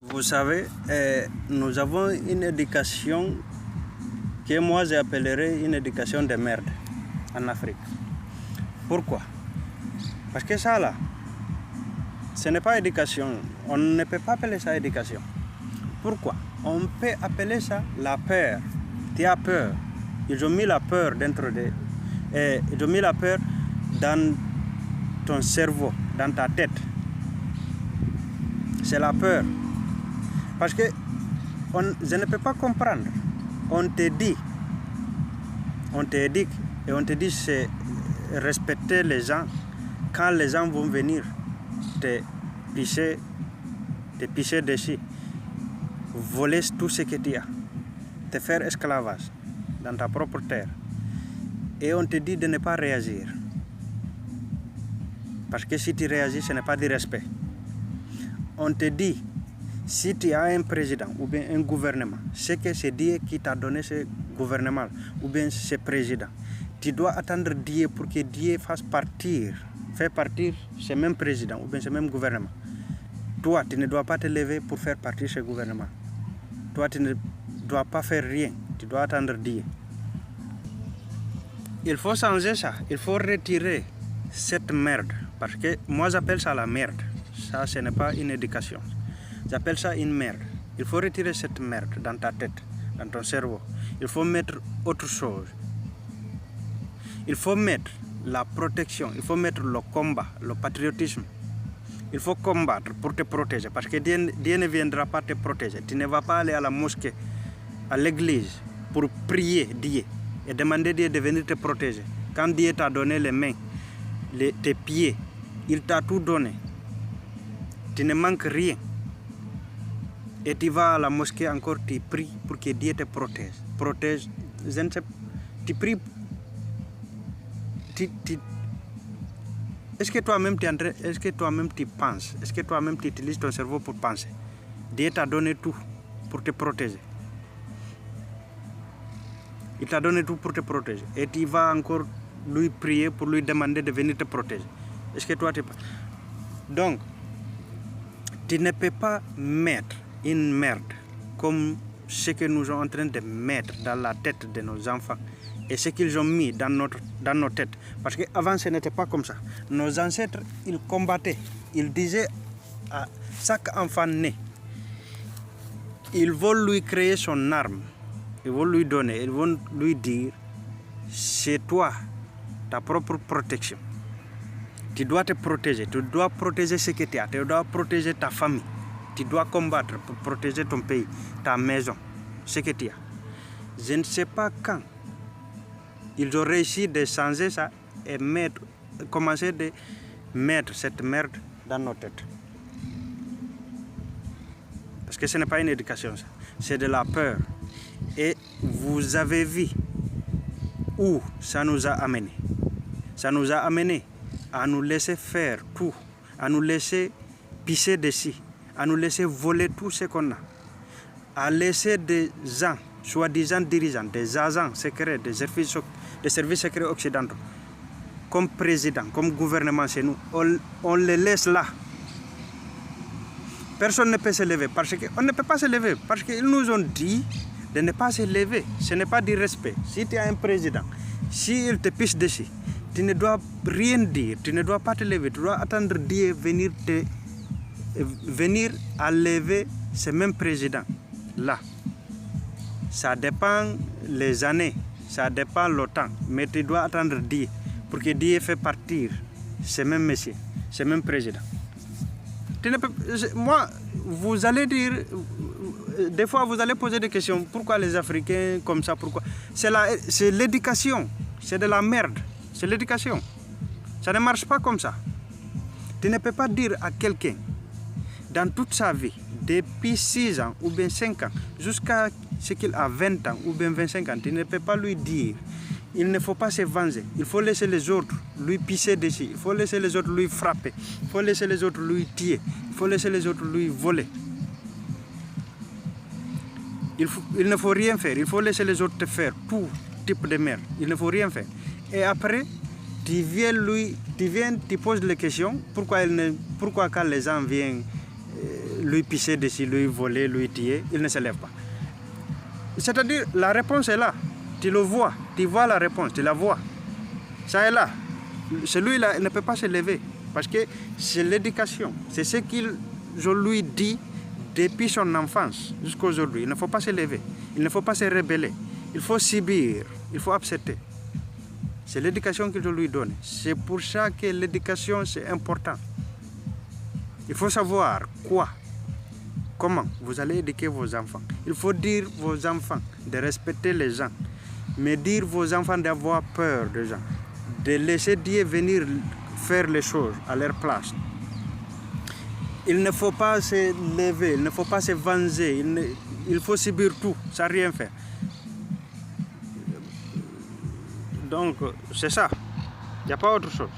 Vous savez, nous avons une éducation que moi j'appellerais une éducation de merde en Afrique. Pourquoi? Parce que ça là, ce n'est pas éducation. On ne peut pas appeler ça éducation. Pourquoi? On peut appeler ça la peur. Tu as peur. Ils ont mis la peur dentro de... ils ont mis la peur dans ton cerveau, dans ta tête. C'est la peur. Parce que je ne peux pas comprendre. On te dit, on t'éduque et on te dit c'est respecter les gens quand les gens vont venir te pisser dessus, voler tout ce que tu as, te faire esclavage dans ta propre terre. Et on te dit de ne pas réagir. Parce que si tu réagis, ce n'est pas du respect. On te dit, si tu as un président ou bien un gouvernement, c'est que c'est Dieu qui t'a donné ce gouvernement ou bien ce président. Tu dois attendre Dieu pour que Dieu fasse partir ce même président ou bien ce même gouvernement. Toi, tu ne dois pas te lever pour faire partir ce gouvernement. Toi, tu ne dois pas faire rien. Tu dois attendre Dieu. Il faut changer ça. Il faut retirer cette merde. Parce que moi, j'appelle ça la merde. Ça, ce n'est pas une éducation. J'appelle ça une merde. Il faut retirer cette merde dans ta tête, dans ton cerveau. Il faut mettre autre chose. Il faut mettre la protection, il faut mettre le combat, le patriotisme. Il faut combattre pour te protéger parce que Dieu ne viendra pas te protéger. Tu ne vas pas aller à la mosquée, à l'église pour prier Dieu et demander Dieu de venir te protéger. Quand Dieu t'a donné les mains, tes pieds, il t'a tout donné. Tu ne manques rien. Et tu vas à la mosquée encore, tu pries pour que Dieu te protège. Protège, je ne sais pas, tu pries. Est-ce que toi-même tu penses? Est-ce que toi-même tu utilises ton cerveau pour penser? Dieu t'a donné tout pour te protéger. Il t'a donné tout pour te protéger. Et tu vas encore lui prier pour lui demander de venir te protéger. Est-ce que toi tu penses? Donc, tu ne peux pas mettre une merde comme ce que nous sommes en train de mettre dans la tête de nos enfants et ce qu'ils ont mis dans nos têtes. Parce qu'avant, ce n'était pas comme ça. Nos ancêtres, ils combattaient. Ils disaient à chaque enfant né, ils vont lui créer son arme. Ils vont lui donner, ils vont lui dire, c'est toi, ta propre protection. Tu dois te protéger, tu dois protéger ce que tu as, tu dois protéger ta famille. Tu dois combattre pour protéger ton pays, ta maison, ce que tu as. Je ne sais pas quand ils ont réussi de changer ça et commencer de mettre cette merde dans nos têtes. Parce que ce n'est pas une éducation, ça. C'est de la peur. Et vous avez vu où ça nous a amené. Ça nous a amené à nous laisser faire tout, à nous laisser pisser dessus, à nous laisser voler tout ce qu'on a, à laisser des gens, soi-disant dirigeants, des agents secrets, des services secrets occidentaux, comme président, comme gouvernement chez nous, on les laisse là. Personne ne peut se lever, on ne peut pas se lever, parce qu'ils nous ont dit de ne pas se lever. Ce n'est pas du respect. Si tu as un président, s'il te pisse dessus, tu ne dois rien dire, tu ne dois pas te lever, tu dois attendre Dieu venir à lever ce même président là. Ça dépend les années, ça dépend le temps, mais tu dois attendre Dieu pour que Dieu fasse partir ce même monsieur, ce même président. Moi, vous allez dire, des fois vous allez poser des questions, pourquoi les Africains comme ça, pourquoi? C'est l'éducation, c'est de la merde, c'est l'éducation. Ça ne marche pas comme ça. Tu ne peux pas dire à quelqu'un, dans toute sa vie, depuis 6 ans ou bien 5 ans, jusqu'à ce qu'il a 20 ans ou bien 25 ans, tu ne peux pas lui dire, il ne faut pas se venger, il faut laisser les autres lui pisser dessus, il faut laisser les autres lui frapper, il faut laisser les autres lui tuer, il faut laisser les autres lui voler. Il ne faut rien faire, il faut laisser les autres te faire tout type de merde, il ne faut rien faire. Et après, tu poses les questions, pourquoi quand les gens viennent lui pisser dessus, lui voler, lui tuer, il ne se lève pas. C'est-à-dire, la réponse est là. Tu le vois, tu vois la réponse, tu la vois. Ça est là. Celui-là ne peut pas se lever parce que c'est l'éducation. C'est ce que je lui dis depuis son enfance jusqu'à aujourd'hui. Il ne faut pas se lever, il ne faut pas se rebeller, il faut subir, il faut accepter. C'est l'éducation que je lui donne. C'est pour ça que l'éducation, c'est important. Il faut savoir quoi, comment vous allez éduquer vos enfants. Il faut dire vos enfants de respecter les gens, mais dire vos enfants d'avoir peur des gens, de laisser Dieu venir faire les choses à leur place. Il ne faut pas se lever, il ne faut pas se venger, il faut subir tout, sans rien faire. Donc, c'est ça. Il n'y a pas autre chose.